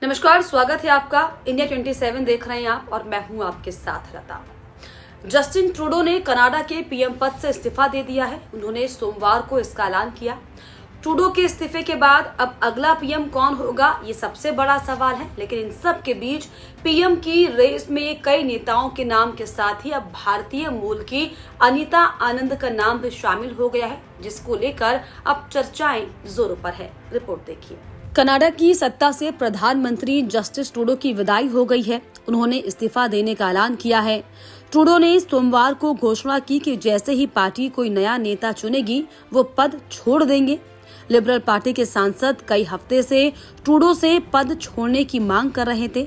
नमस्कार, स्वागत है आपका। इंडिया 27 देख रहे हैं आप और मैं हूं आपके साथ लता। जस्टिन ट्रूडो ने कनाडा के पीएम पद से इस्तीफा दे दिया है। उन्होंने सोमवार को इसका ऐलान किया। ट्रूडो के इस्तीफे के बाद अब अगला पीएम कौन होगा, ये सबसे बड़ा सवाल है। लेकिन इन सब के बीच पीएम की रेस में कई नेताओं के नाम के साथ ही अब भारतीय मूल की अनीता आनंद का नाम भी शामिल हो गया है, जिसको लेकर अब चर्चाएं जोरों पर है। रिपोर्ट देखिए। कनाडा की सत्ता से प्रधानमंत्री जस्टिन ट्रूडो की विदाई हो गई है। उन्होंने इस्तीफा देने का ऐलान किया है। ट्रूडो ने सोमवार को घोषणा की कि जैसे ही पार्टी कोई नया नेता चुनेगी वो पद छोड़ देंगे। लिबरल पार्टी के सांसद कई हफ्ते से ट्रूडो से पद छोड़ने की मांग कर रहे थे।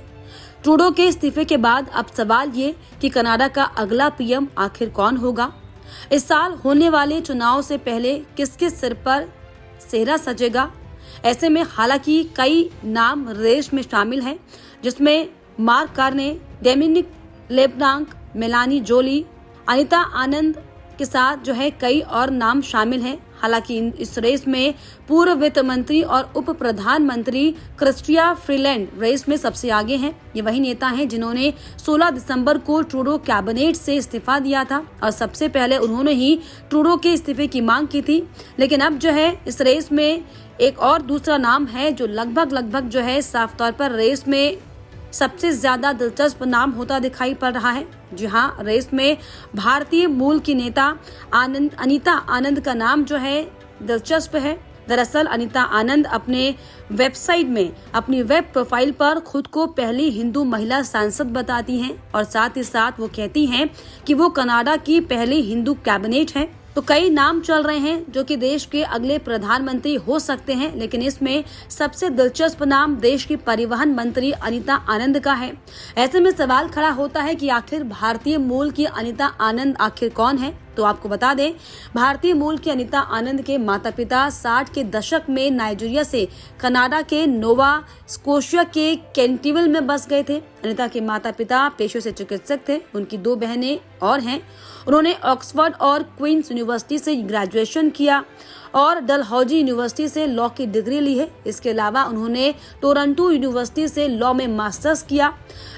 ट्रूडो के इस्तीफे के बाद अब सवाल ये कि कनाडा का अगला पीएम आखिर कौन होगा। इस साल होने वाले चुनाव से पहले किसके सिर पर सेहरा सजेगा। ऐसे में हालांकि कई नाम रेस में शामिल हैं, जिसमें Mark Carney, Dominic LeBlanc, Melanie Joly, Anita Anand के साथ कई और नाम शामिल हैं। हालांकि इस रेस में पूर्व वित्त मंत्री और उप प्रधानमंत्री क्रिस्टिया फ्रीलैंड रेस में सबसे आगे हैं। ये वही नेता हैं जिन्होंने 16 दिसंबर को ट्रूडो कैबिनेट से इस्तीफा दिया था और सबसे पहले उन्होंने ही ट्रूडो के इस्तीफे की मांग की थी। लेकिन अब इस रेस में एक और दूसरा नाम है जो लगभग साफ तौर पर रेस में सबसे ज्यादा दिलचस्प नाम होता दिखाई पड़ रहा है। जी हाँ, रेस में भारतीय मूल की नेता अनीता आनंद का नाम दिलचस्प है। दरअसल अनीता आनंद अपने वेबसाइट में अपनी वेब प्रोफाइल पर खुद को पहली हिंदू महिला सांसद बताती हैं और साथ ही साथ वो कहती हैं कि वो कनाडा की पहली हिंदू कैबिनेट हैं। तो कई नाम चल रहे हैं जो कि देश के अगले प्रधानमंत्री हो सकते हैं, लेकिन इसमें सबसे दिलचस्प नाम देश की परिवहन मंत्री अनीता आनंद का है। ऐसे में सवाल खड़ा होता है कि आखिर भारतीय मूल की अनीता आनंद आखिर कौन है। तो आपको बता दें, भारतीय मूल की अनीता आनंद के माता पिता 60 के दशक में नाइजीरिया से कनाडा के नोवा स्कोशिया के केंटिवल में बस गए थे। अनीता के माता पिता पेशे से चिकित्सक थे। उनकी 2 बहनें और हैं। उन्होंने ऑक्सफोर्ड और क्वींस यूनिवर्सिटी से ग्रेजुएशन किया और डलहौजी यूनिवर्सिटी से लॉ की डिग्री ली है। इसके अलावा उन्होंने टोरंटो यूनिवर्सिटी से लॉ में मास्टर्स किया।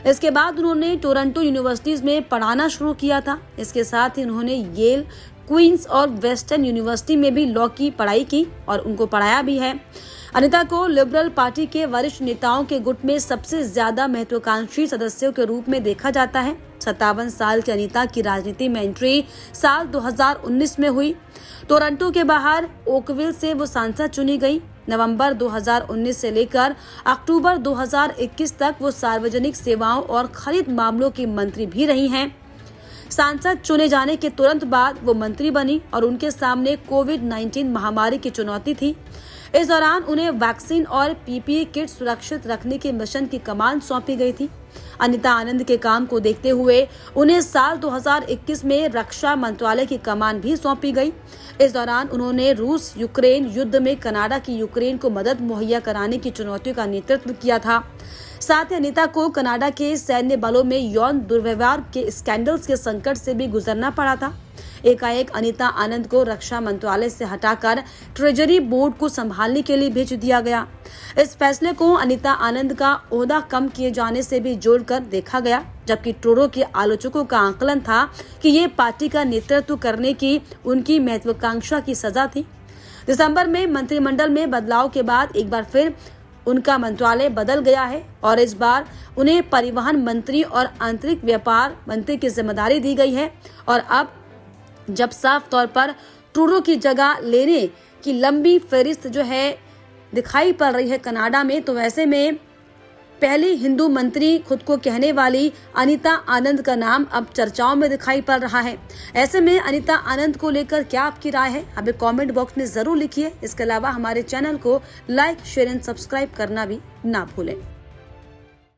इसके बाद उन्होंने टोरंटो यूनिवर्सिटी में पढ़ाना शुरू किया था। इसके साथ ही उन्होंने येल, क्वींस और वेस्टर्न यूनिवर्सिटी में भी लॉ की पढ़ाई की और उनको पढ़ाया भी है। अनीता को लिबरल पार्टी के वरिष्ठ नेताओं के गुट में सबसे ज्यादा महत्वाकांक्षी सदस्यों के रूप में देखा जाता है। 57 साल की अनीता की राजनीति में एंट्री साल 2019 में हुई। टोरंटो के बाहर ओकविल से वो सांसद चुनी गई। नवंबर 2019 से लेकर अक्टूबर 2021 तक वो सार्वजनिक सेवाओं और खरीद मामलों की मंत्री भी रही हैं। सांसद चुने जाने के तुरंत बाद वो मंत्री बनी और उनके सामने कोविड-19 महामारी की चुनौती थी। इस दौरान उन्हें वैक्सीन और पीपीई किट सुरक्षित रखने के मिशन की कमान सौंपी गई थी। अनीता आनंद के काम को देखते हुए उन्हें साल 2021 में रक्षा मंत्रालय की कमान भी सौंपी गई। इस दौरान उन्होंने रूस यूक्रेन युद्ध में कनाडा की यूक्रेन को मदद मुहैया कराने की चुनौतियों का नेतृत्व किया था। साथ ही अनीता को कनाडा के सैन्य बलों में यौन दुर्व्यवहार के स्कैंडल्स के संकट से भी गुजरना पड़ा था। एकाएक अनीता आनंद को रक्षा मंत्रालय से हटाकर ट्रेजरी बोर्ड को संभालने के लिए भेज दिया गया। इस फैसले को अनीता आनंद का ओहदा कम किए जाने से भी जोड़कर देखा गया, जबकि ट्रूडो के आलोचकों का आकलन था कि ये पार्टी का नेतृत्व करने की उनकी महत्वाकांक्षा की सजा थी। दिसंबर में मंत्रिमंडल में बदलाव के बाद एक बार फिर उनका मंत्रालय बदल गया है और इस बार उन्हें परिवहन मंत्री और आंतरिक व्यापार मंत्री की जिम्मेदारी दी गई है। और अब जब साफ तौर पर ट्रूडो की जगह लेने की लंबी फहरिस्त दिखाई पड़ रही है कनाडा में, तो वैसे में पहली हिंदू मंत्री खुद को कहने वाली अनीता आनंद का नाम अब चर्चाओं में दिखाई पड़ रहा है। ऐसे में अनीता आनंद को लेकर क्या आपकी राय है, हमें कमेंट बॉक्स में जरूर लिखिए। इसके अलावा हमारे चैनल को लाइक, शेयर एंड सब्सक्राइब करना भी ना भूलें।